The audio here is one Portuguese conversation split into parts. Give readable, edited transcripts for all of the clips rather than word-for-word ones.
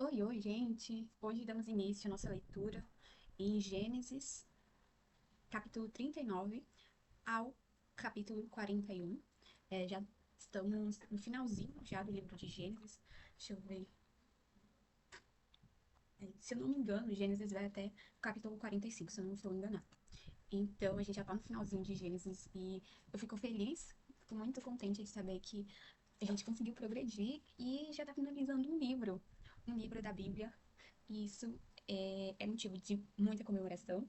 Oi, oi, gente! Hoje damos início à nossa leitura em Gênesis, capítulo 39 ao capítulo 41. Já estamos no finalzinho já do livro de Gênesis. Deixa eu ver. Se eu não me engano, Gênesis vai até o capítulo 45, se eu não estou enganada. Então, a gente já está no finalzinho de Gênesis e eu fico feliz, fico muito contente de saber que a gente conseguiu progredir e já está finalizando um livro da Bíblia. E isso é motivo de muita comemoração,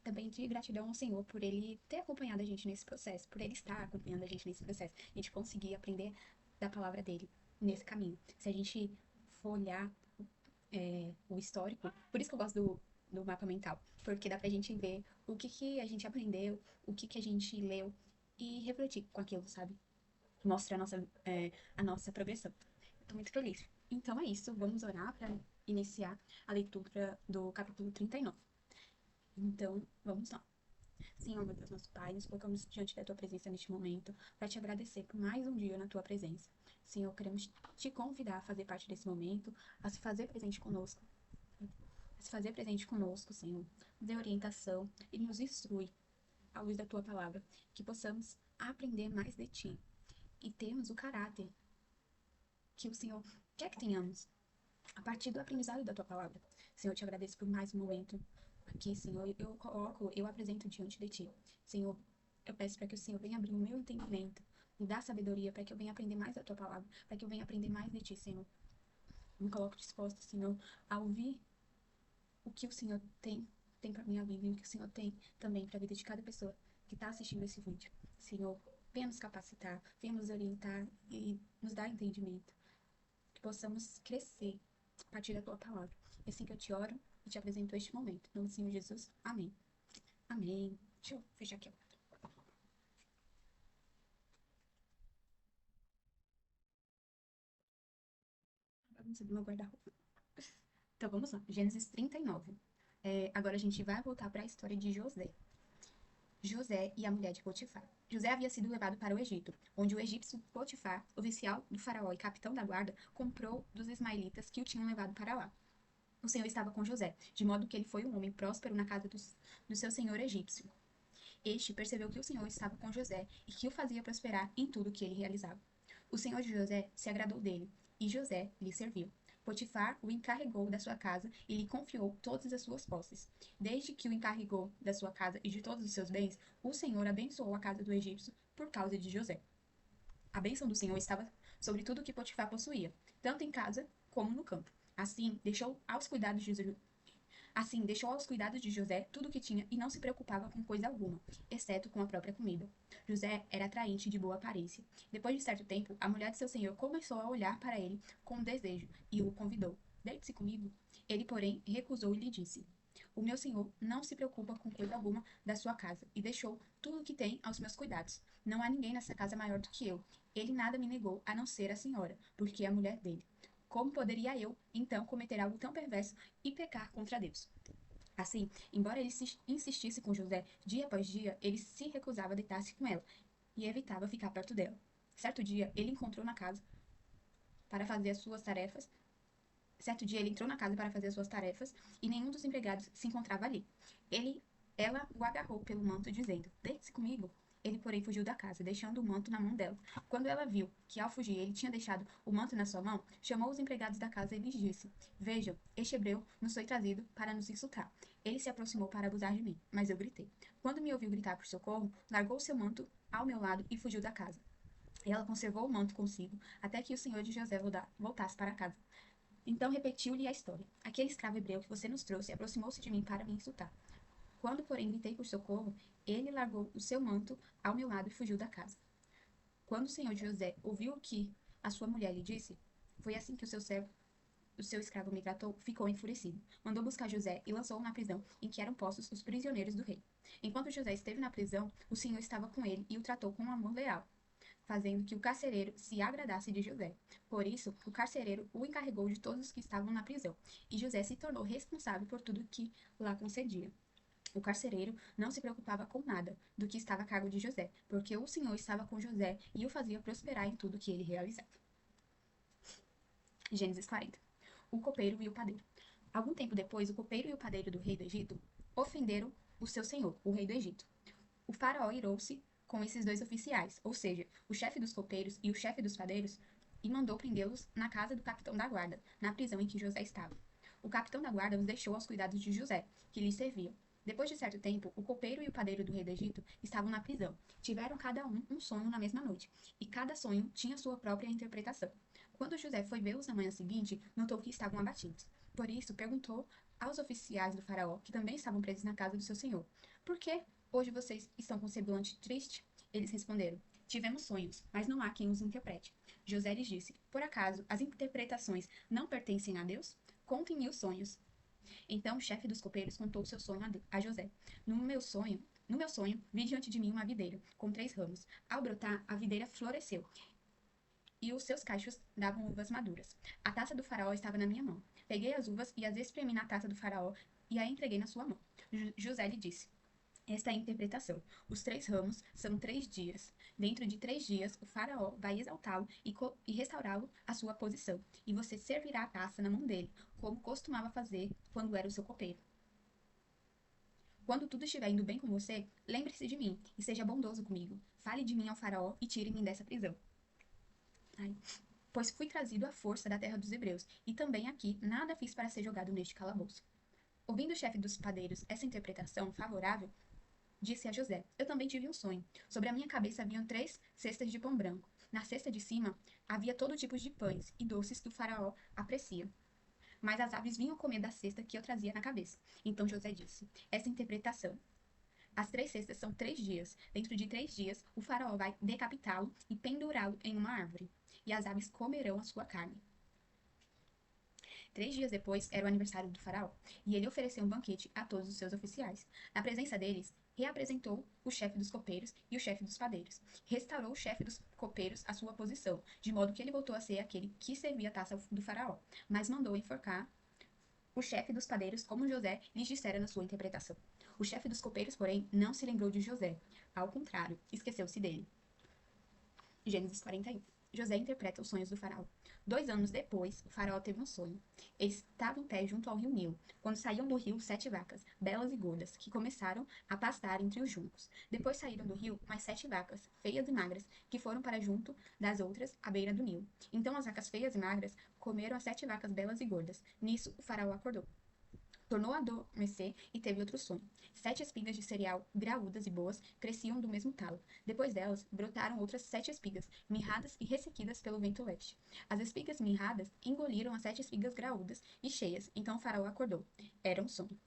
também de gratidão ao Senhor por Ele ter acompanhado a gente nesse processo, por Ele estar acompanhando a gente nesse processo, a gente conseguir aprender da palavra dele nesse caminho. Se a gente for olhar o histórico, por isso que eu gosto do mapa mental, porque dá pra gente ver o que, que a gente aprendeu, o que, que a gente leu e refletir com aquilo, sabe? Mostra a nossa progressão. Estou muito feliz. Então é isso, vamos orar para iniciar a leitura do capítulo 39. Então, vamos lá. Senhor, meu Deus, nosso Pai, nos colocamos diante da Tua presença neste momento para te agradecer por mais um dia na Tua presença. Senhor, queremos te convidar a fazer parte desse momento, a se fazer presente conosco, a se fazer presente conosco, Senhor. Dê orientação e nos instrui à luz da Tua palavra, que possamos aprender mais de Ti e termos o caráter que o Senhor quer que tenhamos a partir do aprendizado da Tua palavra. Senhor, eu te agradeço por mais um momento aqui, Senhor. Eu apresento diante de Ti. Senhor, eu peço para que o Senhor venha abrir o meu entendimento, me dá sabedoria para que eu venha aprender mais da Tua palavra, para que eu venha aprender mais de Ti, Senhor. Me coloco disposta, Senhor, a ouvir o que o Senhor tem para minha vida e o que o Senhor tem também para a vida de cada pessoa que está assistindo esse vídeo. Senhor, venha nos capacitar, venha nos orientar e nos dar entendimento, que possamos crescer a partir da Tua palavra. É assim que eu te oro e te apresento este momento. No nome do Senhor Jesus. Amém. Amém. Deixa eu fechar aqui a porta. Bagunça do meu guarda-roupa. Então vamos lá. Gênesis 39. Agora a gente vai voltar para a história de José. José e a mulher de Potifar. José havia sido levado para o Egito, onde o egípcio Potifar, oficial do faraó e capitão da guarda, comprou dos ismaelitas que o tinham levado para lá. O Senhor estava com José, de modo que ele foi um homem próspero na casa do seu senhor egípcio. Este percebeu que o Senhor estava com José e que o fazia prosperar em tudo que ele realizava. O Senhor de José se agradou dele, e José lhe serviu. Potifar o encarregou da sua casa e lhe confiou todas as suas posses. Desde que o encarregou da sua casa e de todos os seus bens, o Senhor abençoou a casa do egípcio por causa de José. A bênção do Senhor estava sobre tudo que Potifar possuía, tanto em casa como no campo. Assim, deixou aos cuidados de José tudo o que tinha e não se preocupava com coisa alguma, exceto com a própria comida. José era atraente e de boa aparência. Depois de certo tempo, a mulher de seu senhor começou a olhar para ele com desejo e o convidou. Deite-se comigo. Ele, porém, recusou e lhe disse: O meu senhor não se preocupa com coisa alguma da sua casa e deixou tudo o que tem aos meus cuidados. Não há ninguém nessa casa maior do que eu. Ele nada me negou a não ser a senhora, porque é a mulher dele. Como poderia eu, então, cometer algo tão perverso e pecar contra Deus? Assim, embora ele insistisse com José dia após dia, ele se recusava a deitar-se com ela e evitava ficar perto dela. Certo dia, ele encontrou na casa para fazer as suas tarefas. Certo dia, ele entrou na casa para fazer as suas tarefas e nenhum dos empregados se encontrava ali. Ele, ela o agarrou pelo manto, dizendo: Deite-se comigo. Ele, porém, fugiu da casa, deixando o manto na mão dela. Quando ela viu que, ao fugir, ele tinha deixado o manto na sua mão, chamou os empregados da casa e lhes disse: Vejam, este hebreu nos foi trazido para nos insultar. Ele se aproximou para abusar de mim, mas eu gritei. Quando me ouviu gritar por socorro, largou seu manto ao meu lado e fugiu da casa. E ela conservou o manto consigo, até que o senhor de José voltasse para casa. Então repetiu-lhe a história. Aquele escravo hebreu que você nos trouxe aproximou-se de mim para me insultar. Quando, porém, gritei por socorro, ele largou o seu manto ao meu lado e fugiu da casa. Quando o senhor de José ouviu o que a sua mulher lhe disse, foi assim que o seu escravo me tratou, ficou enfurecido. Mandou buscar José e lançou-o na prisão em que eram postos os prisioneiros do rei. Enquanto José esteve na prisão, o Senhor estava com ele e o tratou com um amor leal, fazendo que o carcereiro se agradasse de José. Por isso, o carcereiro o encarregou de todos os que estavam na prisão, e José se tornou responsável por tudo que lá concedia. O carcereiro não se preocupava com nada do que estava a cargo de José, porque o Senhor estava com José e o fazia prosperar em tudo que ele realizava. Gênesis 40. o copeiro e o padeiro. Algum tempo depois, o copeiro e o padeiro do rei do Egito ofenderam o seu senhor, o rei do Egito. O faraó irou-se com esses dois oficiais, ou seja, o chefe dos copeiros e o chefe dos padeiros, e mandou prendê-los na casa do capitão da guarda, na prisão em que José estava. O capitão da guarda os deixou aos cuidados de José, que lhes servia. Depois de certo tempo, o copeiro e o padeiro do rei do Egito estavam na prisão. Tiveram cada um sonho na mesma noite, e cada sonho tinha sua própria interpretação. Quando José foi vê-los na manhã seguinte, notou que estavam abatidos. Por isso, perguntou aos oficiais do faraó, que também estavam presos na casa do seu senhor: Por que hoje vocês estão com semblante triste? Eles responderam: Tivemos sonhos, mas não há quem os interprete. José lhes disse: Por acaso as interpretações não pertencem a Deus? Contem-me os sonhos. Então o chefe dos copeiros contou seu sonho a José. No meu sonho, vi diante de mim uma videira, com 3 ramos. Ao brotar, a videira floresceu, e os seus cachos davam uvas maduras. A taça do faraó estava na minha mão. Peguei as uvas e as espremi na taça do faraó e a entreguei na sua mão. José lhe disse: Esta é a interpretação. Os 3 ramos são 3 dias. Dentro de 3 dias, o faraó vai exaltá-lo e restaurá-lo à sua posição. E você servirá a taça na mão dele, como costumava fazer quando era o seu copeiro. Quando tudo estiver indo bem com você, lembre-se de mim e seja bondoso comigo. Fale de mim ao faraó e tire-me dessa prisão. Ai. Pois fui trazido à força da terra dos hebreus, e também aqui nada fiz para ser jogado neste calabouço. Ouvindo o chefe dos padeiros essa interpretação favorável, disse a José: Eu também tive um sonho. Sobre a minha cabeça haviam 3 cestas de pão branco. Na cesta de cima havia todo tipo de pães e doces que o faraó aprecia. Mas as aves vinham comer da cesta que eu trazia na cabeça. Então José disse: Essa interpretação. As 3 cestas são 3 dias. Dentro de 3 dias, o faraó vai decapitá-lo e pendurá-lo em uma árvore. E as aves comerão a sua carne. 3 dias depois era o aniversário do faraó, e ele ofereceu um banquete a todos os seus oficiais. Na presença deles, reapresentou o chefe dos copeiros e o chefe dos padeiros. Restaurou o chefe dos copeiros à sua posição, de modo que ele voltou a ser aquele que servia a taça do faraó, mas mandou enforcar o chefe dos padeiros, como José lhes dissera na sua interpretação. O chefe dos copeiros, porém, não se lembrou de José. Ao contrário, esqueceu-se dele. Gênesis 41. José interpreta os sonhos do faraó. 2 anos depois, o faraó teve um sonho. Ele estava em pé junto ao rio Nilo, quando saíam do rio 7 vacas, belas e gordas, que começaram a pastar entre os juncos. Depois saíram do rio mais 7 vacas, feias e magras, que foram para junto das outras, à beira do Nilo. Então as vacas feias e magras comeram as 7 vacas belas e gordas. Nisso, o faraó acordou. Tornou a adormecer e teve outro sonho. 7 espigas de cereal, graúdas e boas, cresciam do mesmo talo. Depois delas, brotaram outras 7 espigas, mirradas e ressequidas pelo vento leste. As espigas mirradas engoliram as 7 espigas graúdas e cheias. Então o faraó acordou. Era um sonho.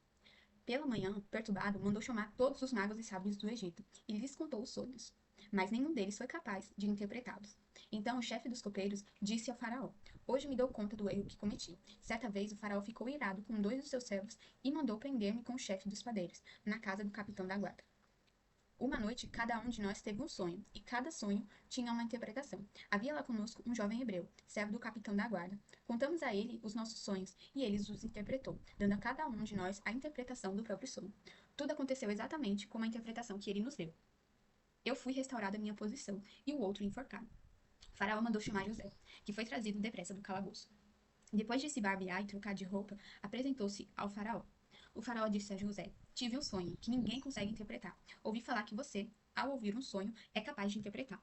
Pela manhã, perturbado, mandou chamar todos os magos e sábios do Egito e lhes contou os sonhos. Mas nenhum deles foi capaz de interpretá-los. Então o chefe dos copeiros disse ao faraó: Hoje me dou conta do erro que cometi. Certa vez o faraó ficou irado com 2 dos seus servos e mandou prender-me com o chefe dos padeiros, na casa do capitão da guarda. Uma noite, cada um de nós teve um sonho, e cada sonho tinha uma interpretação. Havia lá conosco um jovem hebreu, servo do capitão da guarda. Contamos a ele os nossos sonhos, e ele os interpretou, dando a cada um de nós a interpretação do próprio sonho. Tudo aconteceu exatamente como a interpretação que ele nos deu. Eu fui restaurada à minha posição, e o outro enforcado. O faraó mandou chamar José, que foi trazido depressa do calabouço. Depois de se barbear e trocar de roupa, apresentou-se ao faraó. O faraó disse a José: Tive um sonho que ninguém consegue interpretar. Ouvi falar que você, ao ouvir um sonho, é capaz de interpretar.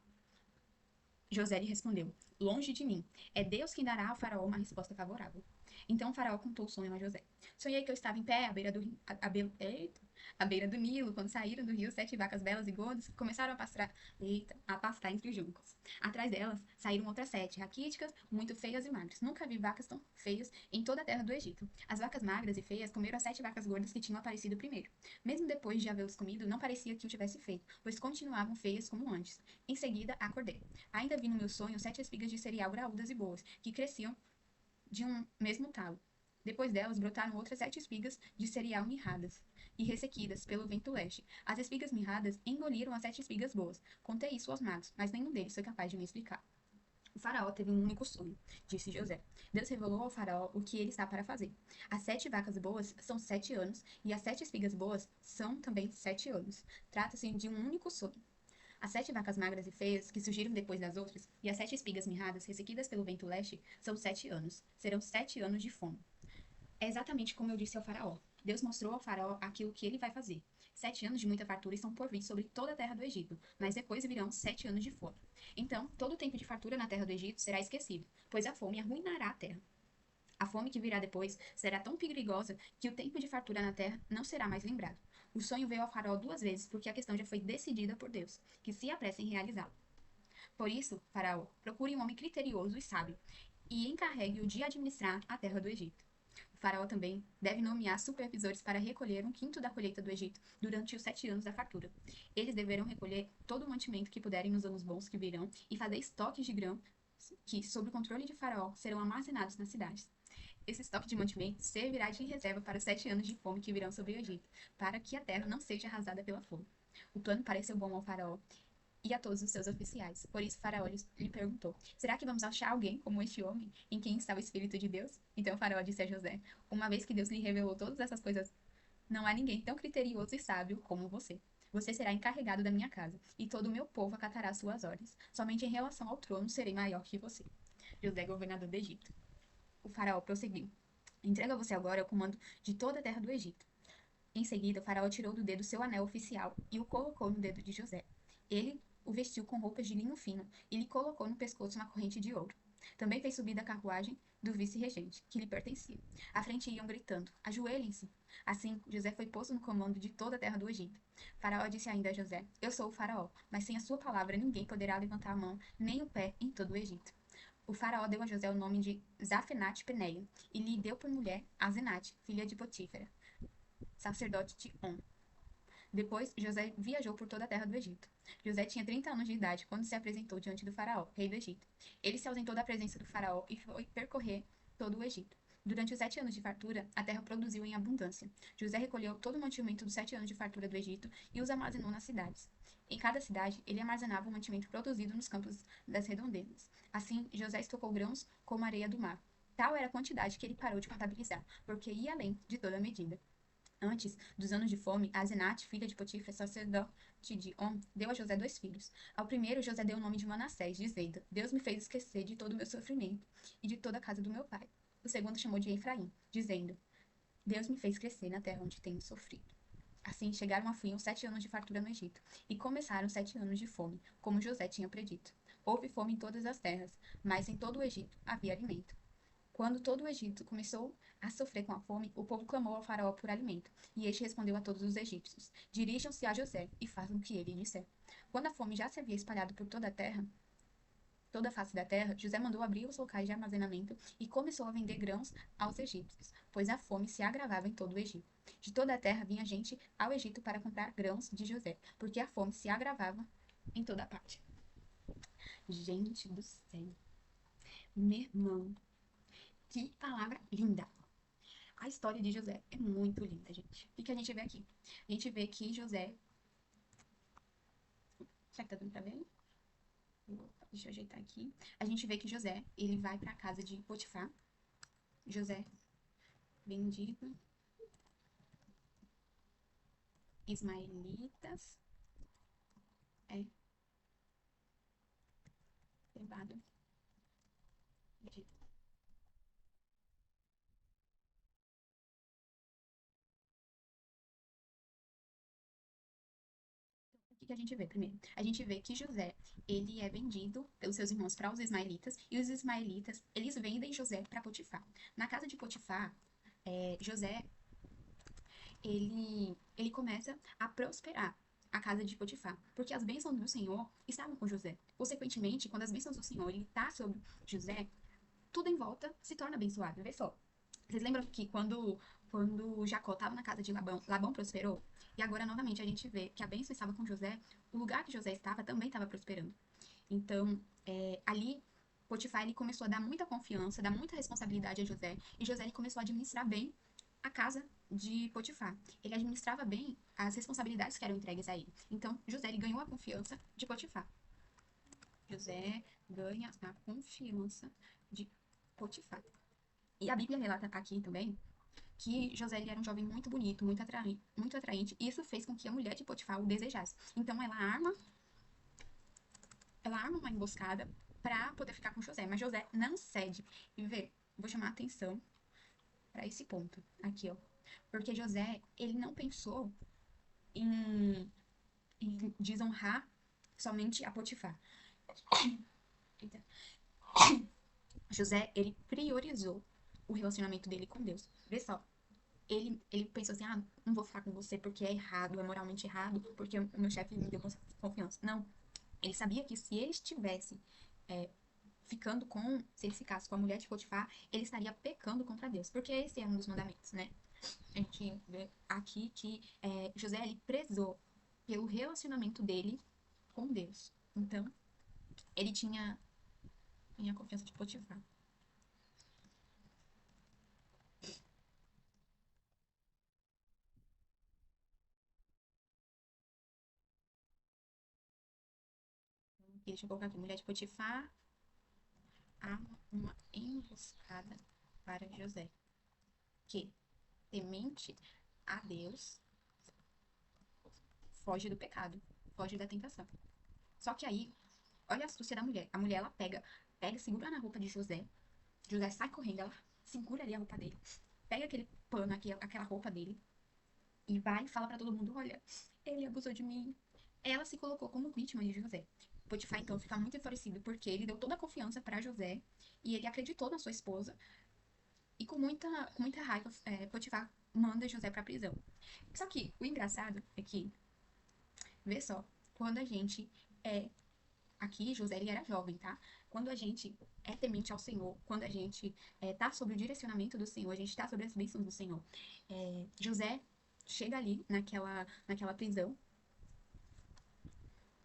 José lhe respondeu: Longe de mim. É Deus quem dará ao faraó uma resposta favorável. Então o faraó contou o sonho a José. Sonhei que eu estava em pé à beira do, à beira do Nilo, quando saíram do rio 7 vacas belas e gordas começaram a pastar entre os juncos. Atrás delas saíram outras 7, raquíticas, muito feias e magras. Nunca vi vacas tão feias em toda a terra do Egito. As vacas magras e feias comeram as 7 vacas gordas que tinham aparecido primeiro. Mesmo depois de havê-las comido, não parecia que o tivesse feito, pois continuavam feias como antes. Em seguida, acordei. Ainda vi no meu sonho 7 espigas de cereal graúdas e boas, que cresciam de um mesmo talo. Depois delas brotaram outras 7 espigas de cereal mirradas e ressequidas pelo vento leste. As espigas mirradas engoliram as 7 espigas boas. Contei isso aos magos, mas nenhum deles foi capaz de me explicar. O faraó teve um único sonho, disse José. Deus revelou ao faraó o que ele está para fazer. As 7 vacas boas são 7 anos, e as 7 espigas boas são também 7 anos. Trata-se de um único sonho. As 7 vacas magras e feias que surgiram depois das outras, e as 7 espigas mirradas ressequidas pelo vento leste, são 7 anos. Serão 7 anos de fome. É exatamente como eu disse ao faraó. Deus mostrou ao faraó aquilo que ele vai fazer. 7 anos de muita fartura estão por vir sobre toda a terra do Egito, mas depois virão 7 anos de fome. Então, todo o tempo de fartura na terra do Egito será esquecido, pois a fome arruinará a terra. A fome que virá depois será tão perigosa que o tempo de fartura na terra não será mais lembrado. O sonho veio ao faraó 2 vezes, porque a questão já foi decidida por Deus, que se apressa em realizá-lo. Por isso, faraó, procure um homem criterioso e sábio, e encarregue-o de administrar a terra do Egito. O faraó também deve nomear supervisores para recolher 1/5 da colheita do Egito durante os 7 anos da fartura. Eles deverão recolher todo o mantimento que puderem nos anos bons que virão e fazer estoques de grão que, sob o controle de faraó, serão armazenados nas cidades. Esse estoque de mantimento servirá de reserva para os 7 anos de fome que virão sobre o Egito, para que a terra não seja arrasada pela fome. O plano pareceu bom ao faraó e a todos os seus oficiais. Por isso, Faraó lhe perguntou: será que vamos achar alguém como este homem, em quem está o Espírito de Deus? Então Faraó disse a José: uma vez que Deus lhe revelou todas essas coisas, não há ninguém tão criterioso e sábio como você. Você será encarregado da minha casa, e todo o meu povo acatará suas ordens. Somente em relação ao trono serei maior que você. José, governador do Egito. O faraó prosseguiu: entrego a você agora o comando de toda a terra do Egito. Em seguida, o faraó tirou do dedo seu anel oficial e o colocou no dedo de José. Ele o vestiu com roupas de linho fino e lhe colocou no pescoço uma corrente de ouro. Também fez subir da carruagem do vice-regente, que lhe pertencia. À frente iam gritando: ajoelhem-se! Assim, José foi posto no comando de toda a terra do Egito. Faraó disse ainda a José: eu sou o faraó, mas sem a sua palavra ninguém poderá levantar a mão nem o pé em todo o Egito. O faraó deu a José o nome de Zafenat-Peneia e lhe deu por mulher Asenate, filha de Potífera, sacerdote de On. Depois, José viajou por toda a terra do Egito. José tinha 30 anos de idade quando se apresentou diante do faraó, rei do Egito. Ele se ausentou da presença do faraó e foi percorrer todo o Egito. Durante os 7 anos de fartura, a terra produziu em abundância. José recolheu todo o mantimento dos 7 anos de fartura do Egito e os armazenou nas cidades. Em cada cidade, ele armazenava o mantimento produzido nos campos das redondezas. Assim, José estocou grãos como a areia do mar. Tal era a quantidade que ele parou de contabilizar, porque ia além de toda medida. Antes dos anos de fome, Asenate, filha de Potifra, sacerdote de On, deu a José 2 filhos. Ao primeiro, José deu o nome de Manassés, dizendo: Deus me fez esquecer de todo o meu sofrimento e de toda a casa do meu pai. O segundo chamou de Efraim, dizendo: Deus me fez crescer na terra onde tenho sofrido. Assim chegaram a fim os 7 anos de fartura no Egito, e começaram 7 anos de fome, como José tinha predito. Houve fome em todas as terras, mas em todo o Egito havia alimento. Quando todo o Egito começou a sofrer com a fome, o povo clamou ao faraó por alimento, e este respondeu a todos os egípcios: dirijam-se a José e façam o que ele disser. Quando a fome já se havia espalhado por toda a terra, toda a face da terra, José mandou abrir os locais de armazenamento e começou a vender grãos aos egípcios, pois a fome se agravava em todo o Egito. De toda a terra vinha gente ao Egito para comprar grãos de José, porque a fome se agravava em toda a parte. Gente do céu, meu irmão, que palavra linda! A história de José é muito linda, gente. O que a gente vê aqui? A gente vê que José. Será que tá dando pra ver? Deixa eu ajeitar aqui. A gente vê que José, ele vai pra casa de Potifar. José, vendido. Ismaelitas. É. Levado. Vendido. O que a gente vê primeiro? A gente vê que José, ele é vendido pelos seus irmãos para os ismaelitas, e os ismaelitas, eles vendem José para Potifar. Na casa de Potifar, José, ele começa a prosperar a casa de Potifar, porque as bênçãos do Senhor estavam com José. Consequentemente, quando as bênçãos do Senhor está sobre José, tudo em volta se torna abençoado. Vê só. Vocês lembram que quando Jacó estava na casa de Labão, Labão prosperou? E agora, novamente, a gente vê que a bênção estava com José, o lugar que José estava também estava prosperando. Então, ali, Potifar ele começou a dar muita confiança, dar muita responsabilidade a José, e José ele começou a administrar bem a casa de Potifar. Ele administrava bem as responsabilidades que eram entregues a ele. Então, José ele ganhou a confiança de Potifar. José ganha a confiança de Potifar. E a Bíblia relata aqui também que José ele era um jovem muito bonito, muito atraente, e isso fez com que a mulher de Potifar o desejasse. Então, ela arma ela arma uma emboscada para poder ficar com José, mas José não cede. E vê, vou chamar a atenção para esse ponto aqui, ó. Porque José, ele não pensou em, em desonrar somente a Potifar. Eita. José, ele priorizou o relacionamento dele com Deus. Vê só, ele pensou assim, ah, não vou ficar com você porque é errado, é moralmente errado, porque o meu chefe me deu confiança. Não, ele sabia que se ele estivesse é, ficando com, se ele ficasse com a mulher de Potifar, ele estaria pecando contra Deus, porque esse é um dos mandamentos, né? A gente vê aqui que José, ele prezou pelo relacionamento dele com Deus. Então, ele tinha a confiança de Potifar. Deixa eu colocar aqui, mulher de Potifar, há uma emboscada para José, que, temente a Deus, foge do pecado, foge da tentação. Só que aí, olha a astúcia da mulher. A mulher, ela pega, segura na roupa de José. José sai correndo, ela segura ali a roupa dele. Pega aquele pano aqui, aquela roupa dele. E vai e fala pra todo mundo, olha, ele abusou de mim. Ela se colocou como vítima de José. Potifar, então, fica muito enfurecido porque ele deu toda a confiança pra José. E ele acreditou na sua esposa. E com muita raiva, Potifar manda José pra prisão. Só que o engraçado é que, vê só, quando a gente é aqui, José, ele era jovem, tá? Quando a gente é temente ao Senhor, quando a gente tá sob o direcionamento do Senhor, a gente tá sobre as bênçãos do Senhor. José chega ali naquela prisão.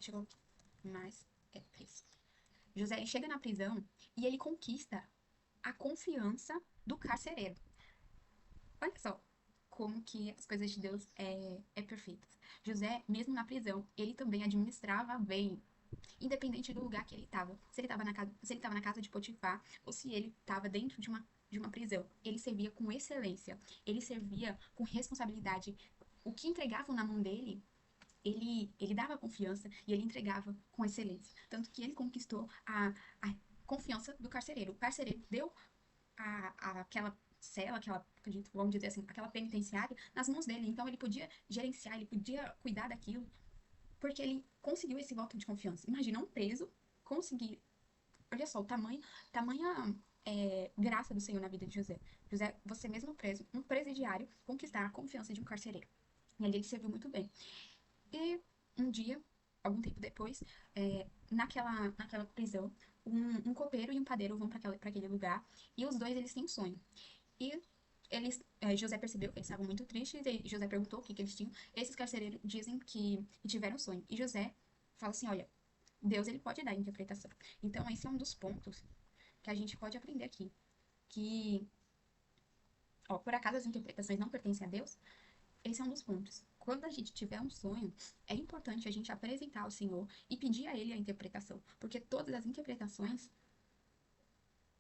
Chegou mais. Isso. José, ele chega na prisão e ele conquista a confiança do carcereiro. Olha só como que as coisas de Deus é perfeitas. José, mesmo na prisão, ele também administrava bem, independente do lugar que ele estava. Se ele estava na casa de Potifar ou se ele estava dentro de uma prisão. Ele servia com excelência, ele servia com responsabilidade. O que entregavam na mão dele, ele dava confiança e ele entregava com excelência. Tanto que ele conquistou a confiança do carcereiro. O carcereiro deu aquela cela, acredito, vamos dizer assim, aquela penitenciária nas mãos dele. Então ele podia gerenciar, ele podia cuidar daquilo, porque ele conseguiu esse voto de confiança. Imagina um preso conseguir, olha só, tamanha graça do Senhor na vida de José. José, você mesmo preso, um presidiário, conquistar a confiança de um carcereiro. E ali ele serviu muito bem. E um dia, algum tempo depois, naquela prisão, um copeiro e um padeiro vão para aquele lugar e os dois eles têm um sonho. E José percebeu que eles estavam muito tristes e José perguntou o que eles tinham. Esses carcereiros dizem que tiveram um sonho. E José fala assim, olha, Deus ele pode dar interpretação. Então esse é um dos pontos que a gente pode aprender aqui. Que, ó, por acaso as interpretações não pertencem a Deus? Esse é um dos pontos. Quando a gente tiver um sonho, é importante a gente apresentar ao Senhor e pedir a Ele a interpretação. Porque todas as interpretações,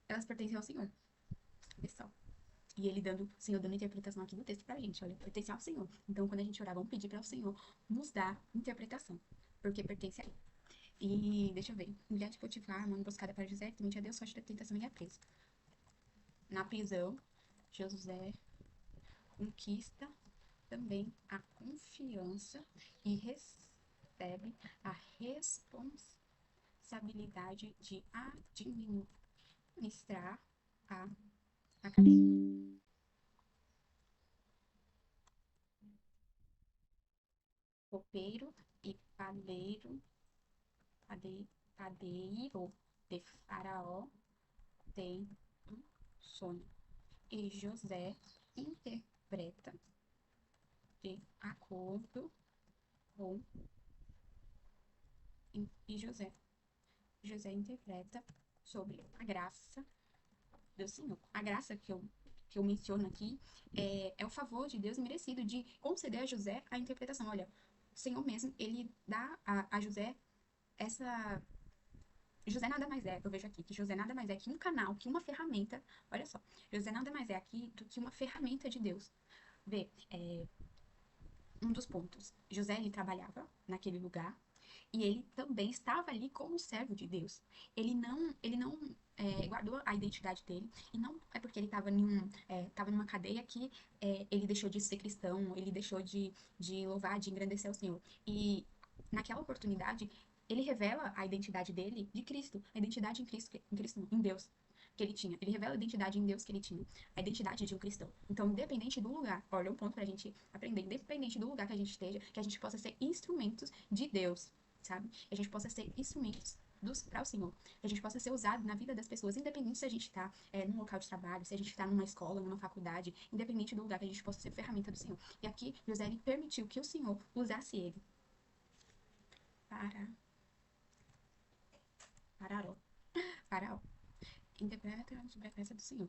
elas pertencem ao Senhor. Pessoal. E ele o Senhor dando interpretação aqui no texto pra gente, olha, pertence ao Senhor. Então, quando a gente orar, vamos pedir para o Senhor nos dar interpretação, porque pertence a Ele. E, deixa eu ver, mulher de Potifar, uma emboscada para José, que temente a Deus, sorte da tentação e é preso. Na prisão, José conquista também a confiança e recebe a responsabilidade de administrar a, a cadeia. Copeiro e padeiro de Faraó tem um sonho. E José interpreta de acordo com. E José interpreta sobre a graça do Senhor. A graça que eu menciono aqui é o favor de Deus merecido de conceder a José a interpretação. Olha, o Senhor mesmo, ele dá a José essa. José nada mais é, eu vejo aqui, que José nada mais é que um canal, que uma ferramenta. Olha só, José nada mais é aqui do que uma ferramenta de Deus. Vê, um dos pontos. José, ele trabalhava naquele lugar E ele também estava ali como servo de Deus. Ele não guardou a identidade dele. E não é porque ele estava tava numa cadeia que ele deixou de ser cristão, ele deixou de louvar, de engrandecer o Senhor. E naquela oportunidade, ele revela a identidade dele de Cristo, a identidade em Cristo, não, em Deus que ele tinha. Ele revela a identidade em Deus que ele tinha, a identidade de um cristão. Então, independente do lugar, olha um ponto pra gente aprender, independente do lugar que a gente esteja, que a gente possa ser instrumentos de Deus, sabe? Que a gente possa ser instrumentos para o Senhor. Que a gente possa ser usado na vida das pessoas, independente se a gente está num local de trabalho, se a gente está numa escola, numa faculdade, independente do lugar, que a gente possa ser ferramenta do Senhor. E aqui, José ele permitiu que o Senhor usasse ele para Faraó. Faraó. Interpreta sobre a graça do Senhor.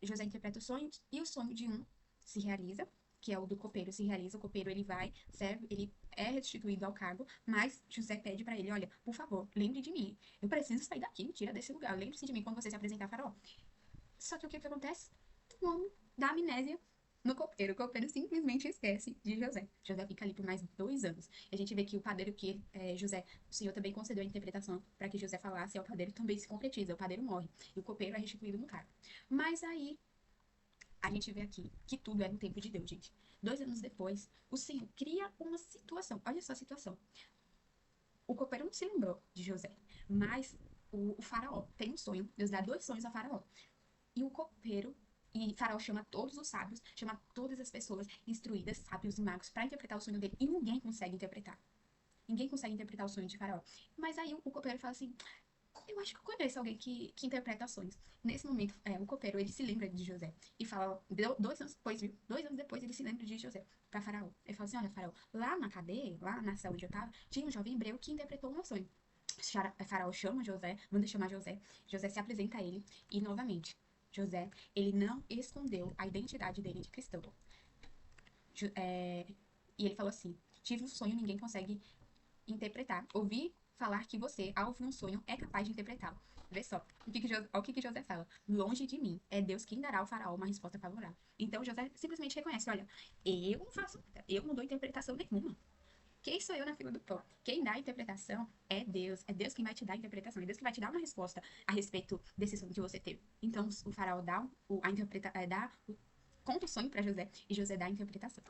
José interpreta os sonhos e o sonho de um se realiza, que é o do copeiro se realiza. O copeiro ele vai, serve, ele é restituído ao cargo, mas José pede para ele, olha, por favor, lembre de mim. Eu preciso sair daqui, me tira desse lugar. Lembre-se de mim quando você se apresentar a Faraó. Só que o que acontece? O homem dá amnésia no copeiro. O copeiro simplesmente esquece de José. José fica ali por mais 2 anos. E a gente vê que o padeiro José, o Senhor também concedeu a interpretação para que José falasse, e o padeiro também se concretiza. O padeiro morre e o copeiro é restituído no cargo. Mas aí a gente vê aqui que tudo é no tempo de Deus, gente. 2 anos depois, o Senhor cria uma situação. Olha só a situação. O copeiro não se lembrou de José, mas o faraó tem um sonho. Deus dá 2 sonhos a faraó. E o copeiro e Faraó chama todos os sábios, chama todas as pessoas instruídas, sábios e magos, para interpretar o sonho dele. E ninguém consegue interpretar. Ninguém consegue interpretar o sonho de Faraó. Mas aí o copeiro fala assim: eu acho que eu conheço alguém que interpreta sonhos. Nesse momento, o copeiro ele se lembra de José e fala: 2 anos depois, viu? 2 anos depois ele se lembra de José para Faraó. Ele fala assim: olha, Faraó, lá na cadeia, lá na cela onde eu tava, tinha um jovem hebreu que interpretou um sonho. Faraó chama José, manda chamar José. José se apresenta a ele e novamente. José, ele não escondeu a identidade dele de cristão. E ele falou assim: tive um sonho, ninguém consegue interpretar. Ouvi falar que você, ao ouvir um sonho, é capaz de interpretá-lo. Vê só, o que José fala. Longe de mim, é Deus quem dará ao faraó uma resposta favorável. Então José simplesmente reconhece, olha, eu não faço nada, eu não dou interpretação nenhuma. Quem sou eu na fila do pão? Quem dá a interpretação é Deus quem vai te dar a interpretação, é Deus que vai te dar uma resposta a respeito desse sonho que você teve. Então o faraó dá a interpreta, conta o sonho para José e José dá a interpretação.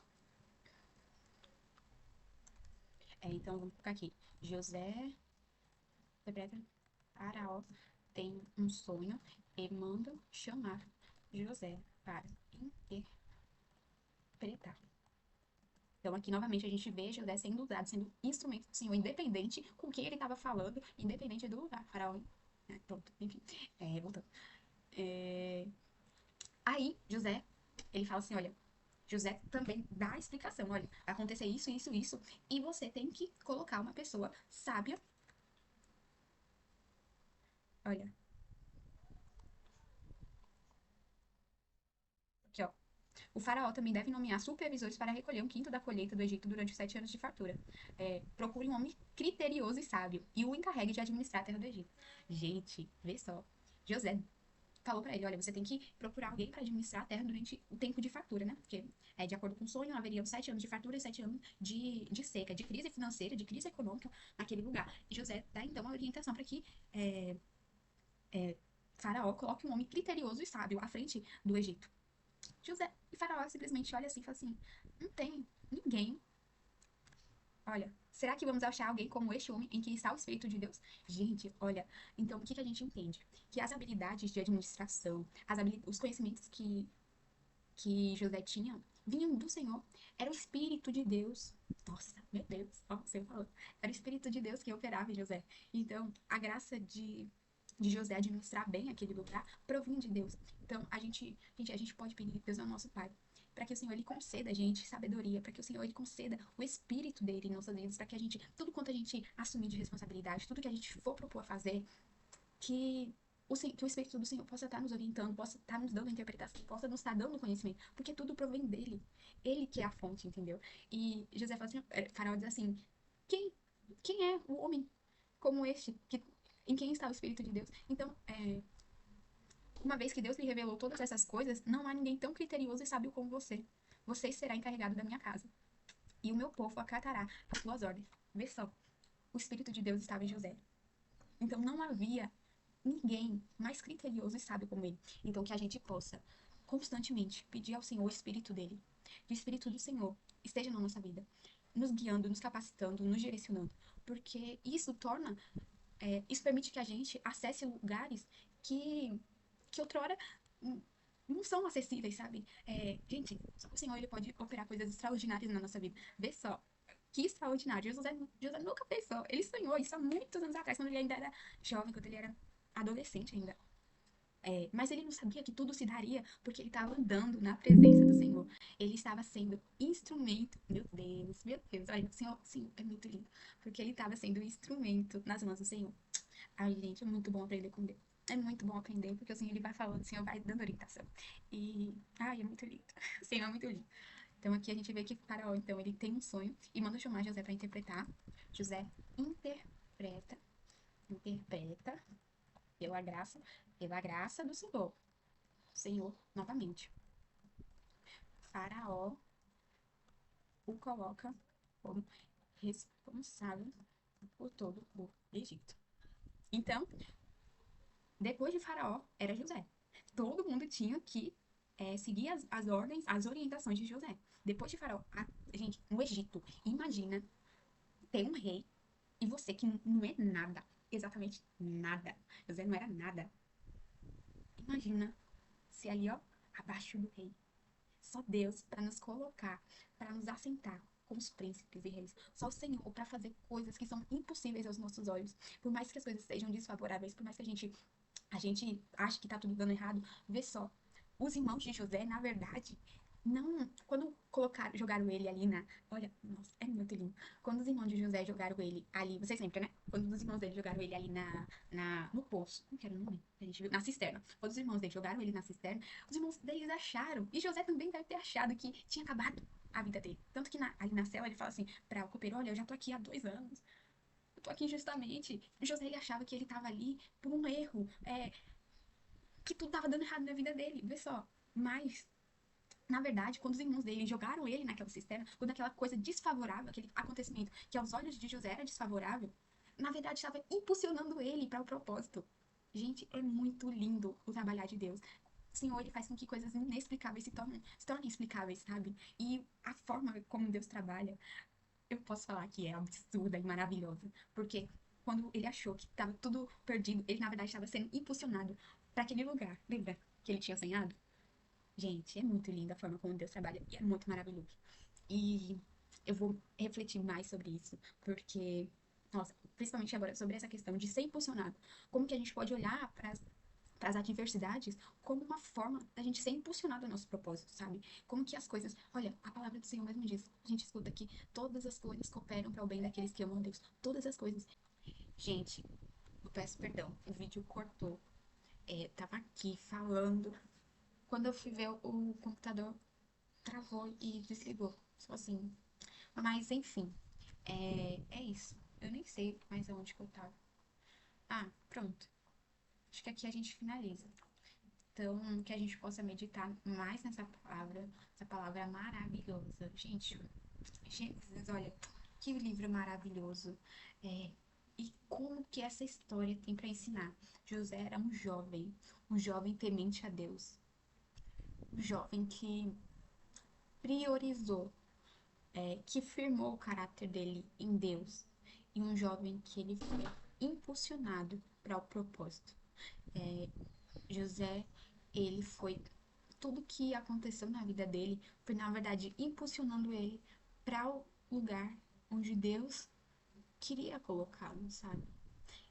Então vamos colocar aqui. José interpreta, faraó tem um sonho e manda chamar José para interpretar. Então, aqui novamente a gente vê José sendo usado, sendo instrumento do Senhor, independente com quem ele estava falando, independente do lugar. Faraó, pronto, enfim, voltando. É, aí, José, ele fala assim: olha, José também dá a explicação: olha, vai acontecer isso, isso, isso, e você tem que colocar uma pessoa sábia. Olha, aqui, ó. O faraó também deve nomear supervisores para recolher 1/5 da colheita do Egito durante os 7 anos de fartura. Procure um homem criterioso e sábio e o encarregue de administrar a terra do Egito. Gente, vê só. José falou para ele: olha, você tem que procurar alguém para administrar a terra durante o tempo de fartura, né? Porque, de acordo com o sonho, haveriam 7 anos de fartura e 7 anos de seca, de crise financeira, de crise econômica naquele lugar. E José dá então a orientação para que Faraó coloque um homem criterioso e sábio à frente do Egito. José e Faraó simplesmente olha assim e fala assim: não tem ninguém. Olha, será que vamos achar alguém como este homem em que está o Espírito de Deus? Gente, olha, então o que a gente entende? Que as habilidades de administração, os conhecimentos que José tinha vinham do Senhor. Era o Espírito de Deus. Nossa, meu Deus, ó, você falou. Era o Espírito de Deus que operava em José. Então, a graça de José administrar bem aquele lugar provinha de Deus. Então, a gente pode pedir que Deus é o nosso Pai, para que o Senhor ele conceda a gente sabedoria, para que o Senhor ele conceda o Espírito dele em nossas vidas, para que a gente, tudo quanto a gente assumir de responsabilidade, tudo que a gente for propor a fazer, que que o Espírito do Senhor possa estar nos orientando, possa estar nos dando interpretação, possa nos estar dando conhecimento, porque tudo provém dele. Ele que é a fonte, entendeu? E José fala assim, Faraó diz assim: quem, quem é o homem como este, em quem está o Espírito de Deus? Então, uma vez que Deus lhe revelou todas essas coisas, não há ninguém tão criterioso e sábio como você. Você será encarregado da minha casa. e o meu povo acatará as tuas ordens. Vê só, o Espírito de Deus estava em José. Então não havia ninguém mais criterioso e sábio como ele. Então que a gente possa constantemente pedir ao Senhor o Espírito dele, que o Espírito do Senhor esteja na nossa vida, nos guiando, nos capacitando, nos direcionando, porque isso torna, isso permite que a gente acesse lugares que, que outrora não são acessíveis, sabe? Gente, só o Senhor ele pode operar coisas extraordinárias na nossa vida. Vê só, que extraordinário. José nunca pensou. Ele sonhou isso há muitos anos atrás, quando ele ainda era jovem, quando ele era adolescente ainda. Mas ele não sabia que tudo se daria porque ele estava andando na presença do Senhor. Ele estava sendo instrumento. Meu Deus, olha, o Senhor é muito lindo. Porque ele estava sendo instrumento nas mãos do Senhor. Ai, gente, é muito bom aprender com Deus. É muito bom aprender, porque o Senhor ele vai falando, o Senhor vai dando orientação. Ai, é muito lindo. O Senhor é muito lindo. Então aqui a gente vê que Faraó, então, ele tem um sonho e manda chamar José para interpretar. José interpreta, interpreta pela graça, pela graça do Senhor. Senhor, novamente. Faraó o coloca como responsável por todo o Egito. Então, depois de Faraó, era José. Todo mundo tinha que seguir as ordens, as orientações de José. Depois de Faraó, gente, no Egito, imagina ter um rei e você que não é nada, exatamente nada. José não era nada. Imagina se ali, ó, abaixo do rei. Só Deus para nos colocar, para nos assentar como os príncipes e reis. Só o Senhor para fazer coisas que são impossíveis aos nossos olhos. Por mais que as coisas sejam desfavoráveis, por mais que a gente acha que tá tudo dando errado, vê só. Os irmãos de José, na verdade, não. Quando jogaram ele ali na. Olha, nossa, é muito lindo. Quando os irmãos de José jogaram ele ali. Vocês lembram, né? Quando os irmãos dele jogaram ele ali no poço. Não quero o nome. A gente viu. Na cisterna. Quando os irmãos dele jogaram ele na cisterna, os irmãos deles acharam. E José também deve ter achado que tinha acabado a vida dele. Tanto que ali na cela ele fala assim para o copeiro: olha, eu já tô aqui há 2 anos. Eu tô aqui injustamente. José ele achava que ele tava ali por um erro. Que tudo tava dando errado na vida dele. Vê só. Mas na verdade, quando os irmãos dele jogaram ele naquela cisterna, quando aquela coisa desfavorável, aquele acontecimento que aos olhos de José era desfavorável, na verdade estava impulsionando ele para o propósito. Gente, é muito lindo o trabalhar de Deus. O Senhor, ele faz com que coisas inexplicáveis se tornem explicáveis, sabe? E a forma como Deus trabalha, eu posso falar que é absurda e maravilhosa. Porque quando ele achou que estava tudo perdido, ele na verdade estava sendo impulsionado para aquele lugar. Lembra que ele tinha sonhado? Gente, é muito linda a forma como Deus trabalha e é muito maravilhoso. E eu vou refletir mais sobre isso, porque, nossa, principalmente agora sobre essa questão de ser impulsionado. Como que a gente pode olhar para as adversidades como uma forma da gente ser impulsionado ao nosso propósito, sabe? Como que as coisas. Olha, a palavra do Senhor mesmo diz. A gente escuta que todas as coisas cooperam para o bem daqueles que amam a Deus. Todas as coisas. Gente, eu peço perdão, o vídeo cortou. Tava aqui falando. Quando eu fui ver o computador, travou e desligou. Só assim. Mas, enfim, é isso. Eu nem sei mais aonde que eu tava. Ah, pronto. Acho que aqui a gente finaliza. Então, que a gente possa meditar mais nessa palavra. Essa palavra maravilhosa. Gente, Jesus, olha, que livro maravilhoso. É, e como que essa história tem para ensinar? José era um jovem temente a Deus. Um jovem que priorizou, que firmou o caráter dele em Deus, e um jovem que ele foi impulsionado para o propósito. É, José, ele foi tudo que aconteceu na vida dele foi na verdade impulsionando ele para o lugar onde Deus queria colocá-lo, sabe?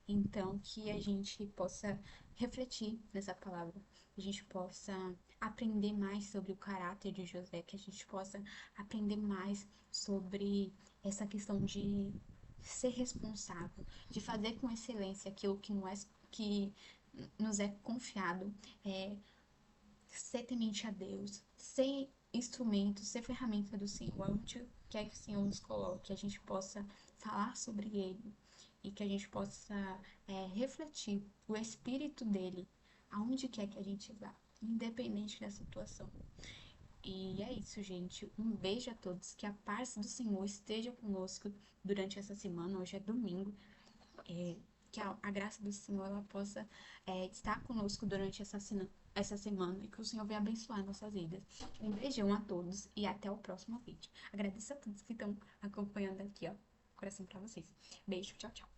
Então, que a gente possa refletir nessa palavra, que a gente possa aprender mais sobre o caráter de José, que a gente possa aprender mais sobre essa questão de ser responsável, de fazer com excelência aquilo que não é que nos é confiado, é ser temente a Deus, ser instrumento, ser ferramenta do Senhor, onde quer que o Senhor nos coloque, que a gente possa falar sobre Ele e que a gente possa refletir o Espírito dele aonde quer que a gente vá, independente da situação. E é isso, gente. Um beijo a todos. Que a paz do Senhor esteja conosco durante essa semana. Hoje é domingo. É, que a graça do Senhor ela possa estar conosco durante essa semana e que o Senhor venha abençoar nossas vidas. Um beijão a todos e até o próximo vídeo. Agradeço a todos que estão acompanhando aqui, ó. Coração pra vocês. Beijo, tchau, tchau.